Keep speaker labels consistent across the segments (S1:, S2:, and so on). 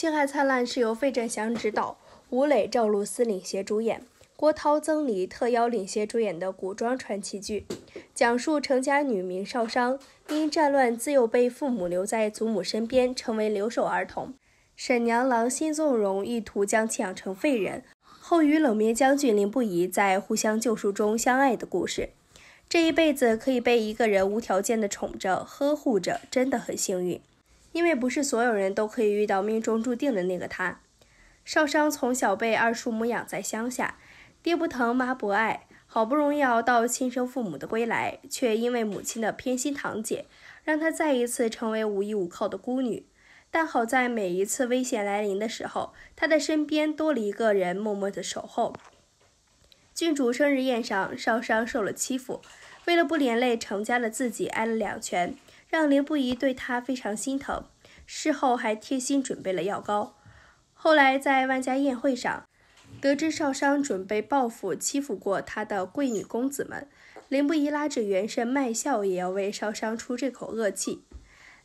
S1: 星海灿烂》是由费正祥执导，吴磊、赵露思领衔主演，郭涛、曾黎特邀领衔主演的古装传奇剧，讲述程家女名少商因战乱自幼被父母留在祖母身边，成为留守儿童。沈娘郎辛纵容意图将其养成废人，后与冷面将军凌不疑在互相救赎中相爱的故事。这一辈子可以被一个人无条件的宠着、呵护着，真的很幸运。因为不是所有人都可以遇到命中注定的那个他。少商从小被二叔母养在乡下，爹不疼妈不爱，好不容易熬到亲生父母的归来，却因为母亲的偏心堂姐，让他再一次成为无依无靠的孤女。但好在每一次危险来临的时候，他的身边多了一个人默默的守候。郡主生日宴上，少商受了欺负，为了不连累程家的自己挨了2拳，让凌不疑对他非常心疼，事后还贴心准备了药膏。后来在万家宴会上，得知少商准备报复欺负过他的贵女公子们，凌不疑拉着元慎卖笑也要为少商出这口恶气。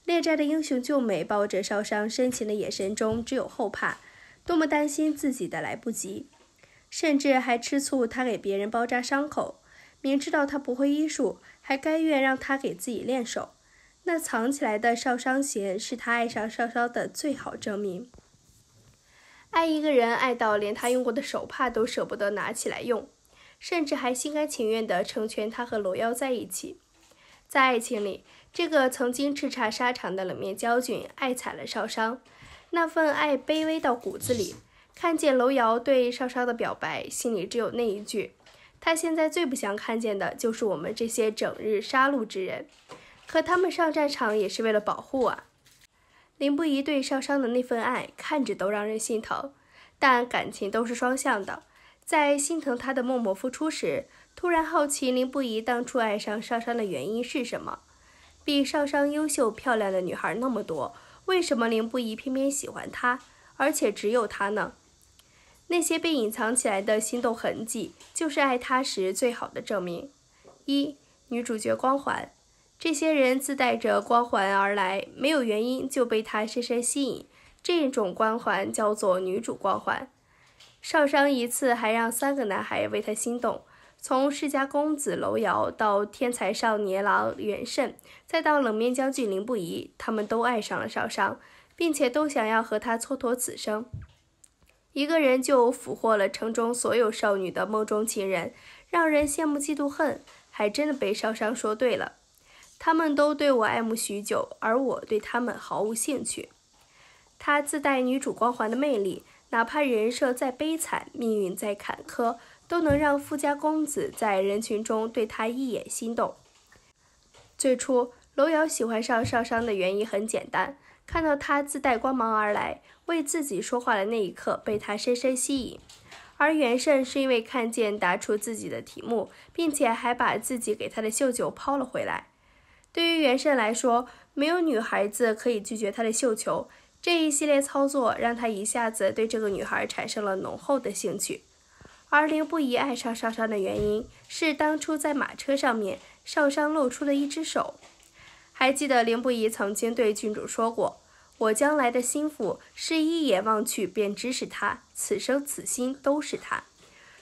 S1: 列寨的英雄救美抱着少商深情的眼神中只有后怕，多么担心自己的来不及，甚至还吃醋他给别人包扎伤口，明知道他不会医术，还甘愿让他给自己练手。那藏起来的少商弦是他爱上少商的最好证明。爱一个人爱到连他用过的手帕都舍不得拿起来用，甚至还心甘情愿地成全他和楼瑶在一起。在爱情里，这个曾经叱咤沙场的冷面将军爱惨了少商，那份爱卑微到骨子里。看见楼瑶对少商的表白，心里只有那一句：他现在最不想看见的就是我们这些整日杀戮之人。可他们上战场也是为了保护啊。凌不疑对少商的那份爱看着都让人心疼，但感情都是双向的。在心疼他的默默付出时，突然好奇凌不疑当初爱上少商的原因是什么。比少商优秀漂亮的女孩那么多，为什么凌不疑偏偏喜欢他，而且只有他呢？那些被隐藏起来的心动痕迹，就是爱他时最好的证明。1. 女主角光环。这些人自带着光环而来，没有原因就被他深深吸引，这种光环叫做女主光环。少商一次还让3个男孩为他心动，从世家公子楼瑶到天才少年郎元慎，再到冷面将军凌不疑，他们都爱上了少商，并且都想要和他蹉跎此生。一个人就俘获了城中所有少女的梦中情人，让人羡慕嫉妒恨，还真的被少商说对了。他们都对我爱慕许久，而我对他们毫无兴趣。他自带女主光环的魅力，哪怕人设再悲惨，命运再坎坷，都能让富家公子在人群中对他一眼心动。最初，楼瑶喜欢上少商的原因很简单，看到他自带光芒而来，为自己说话的那一刻被他深深吸引。而元慎是因为看见答出自己的题目，并且还把自己给他的绣球抛了回来。对于元慎来说，没有女孩子可以拒绝他的绣球，这一系列操作让他一下子对这个女孩产生了浓厚的兴趣。而凌不疑爱上少商的原因是当初在马车上面，少商露出了一只手。还记得凌不疑曾经对郡主说过，我将来的心腹是一眼望去便知是他，此生此心都是他。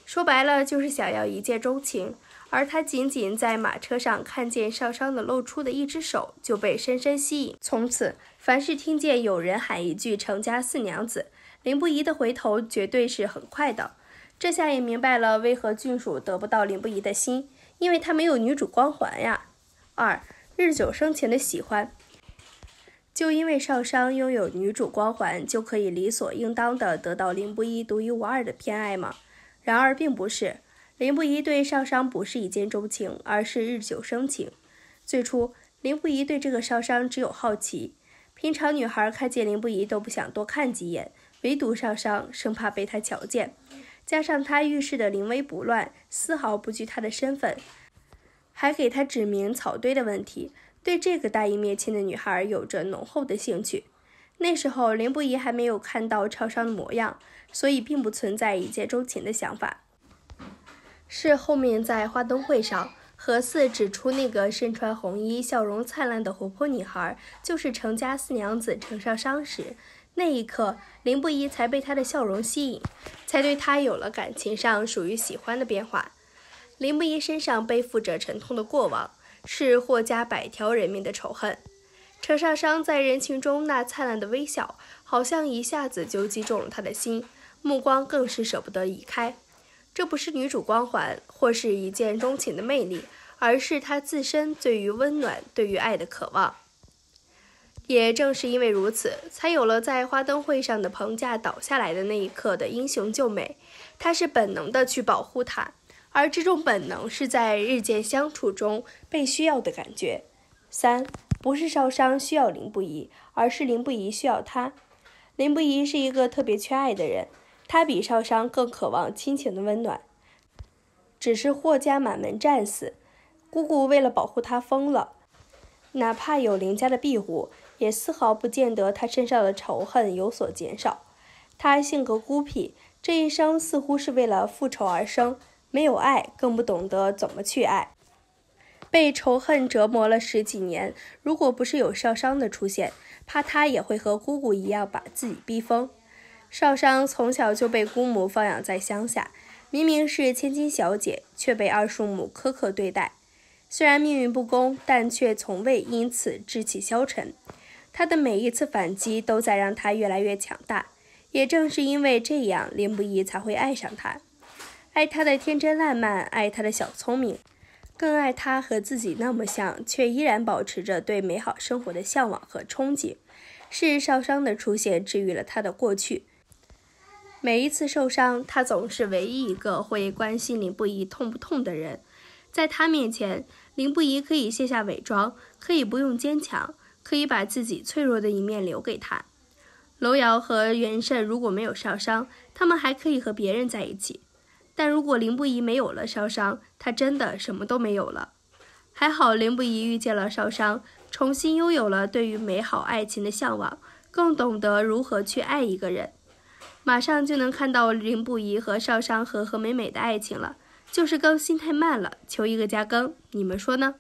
S1: 说白了就是想要一见钟情，而他仅仅在马车上看见少商的露出的一只手，就被深深吸引。从此，凡是听见有人喊一句程家四娘子，凌不疑的回头绝对是很快的。这下也明白了为何郡主得不到凌不疑的心，因为他没有女主光环呀。2. 日久生情的喜欢。就因为少商拥有女主光环，就可以理所应当的得到凌不疑独一无二的偏爱吗？然而并不是。凌不疑对少商不是一见钟情，而是日久生情。最初，凌不疑对这个少商只有好奇，平常女孩看见凌不疑都不想多看几眼，唯独少商生怕被他瞧见。加上他遇事的临危不乱，丝毫不惧他的身份，还给他指明草堆的问题，对这个大义灭亲的女孩有着浓厚的兴趣。那时候凌不疑还没有看到少商的模样，所以并不存在一见钟情的想法。是后面在花灯会上，何四指出那个身穿红衣、笑容灿烂的活泼女孩就是程家四娘子程少商时，那一刻，林不疑才被他的笑容吸引，才对他有了感情上属于喜欢的变化。林不疑身上背负着沉痛的过往，是霍家百条人命的仇恨。程少商在人群中那灿烂的微笑，好像一下子就击中了他的心，目光更是舍不得移开。这不是女主光环，或是一见钟情的魅力，而是她自身对于温暖、对于爱的渴望。也正是因为如此，才有了在花灯会上的棚架倒下来的那一刻的英雄救美。他是本能的去保护她，而这种本能是在日渐相处中被需要的感觉。3. 不是少商需要林不疑，而是林不疑需要他。林不疑是一个特别缺爱的人，他比少商更渴望亲情的温暖。只是霍家满门战死，姑姑为了保护他疯了，哪怕有林家的庇护，也丝毫不见得他身上的仇恨有所减少。他性格孤僻，这一生似乎是为了复仇而生，没有爱，更不懂得怎么去爱。被仇恨折磨了10几年，如果不是有少商的出现，怕他也会和姑姑一样把自己逼疯。少商从小就被姑母放养在乡下，明明是千金小姐，却被二叔母苛刻对待。虽然命运不公，但却从未因此志气消沉。他的每一次反击都在让他越来越强大，也正是因为这样，林不疑才会爱上他，爱他的天真烂漫，爱他的小聪明，更爱他和自己那么像，却依然保持着对美好生活的向往和憧憬。是少商的出现治愈了他的过去。每一次受伤，他总是唯一一个会关心林不疑痛不痛的人。在他面前，林不疑可以卸下伪装，可以不用坚强，可以把自己脆弱的一面留给他。楼瑶和袁慎如果没有少商，他们还可以和别人在一起。但如果林不疑没有了少商，他真的什么都没有了。还好林不疑遇见了少商，重新拥有了对于美好爱情的向往，更懂得如何去爱一个人。马上就能看到林不疑和少商和和美美的爱情了，就是更新太慢了，求一个加更，你们说呢？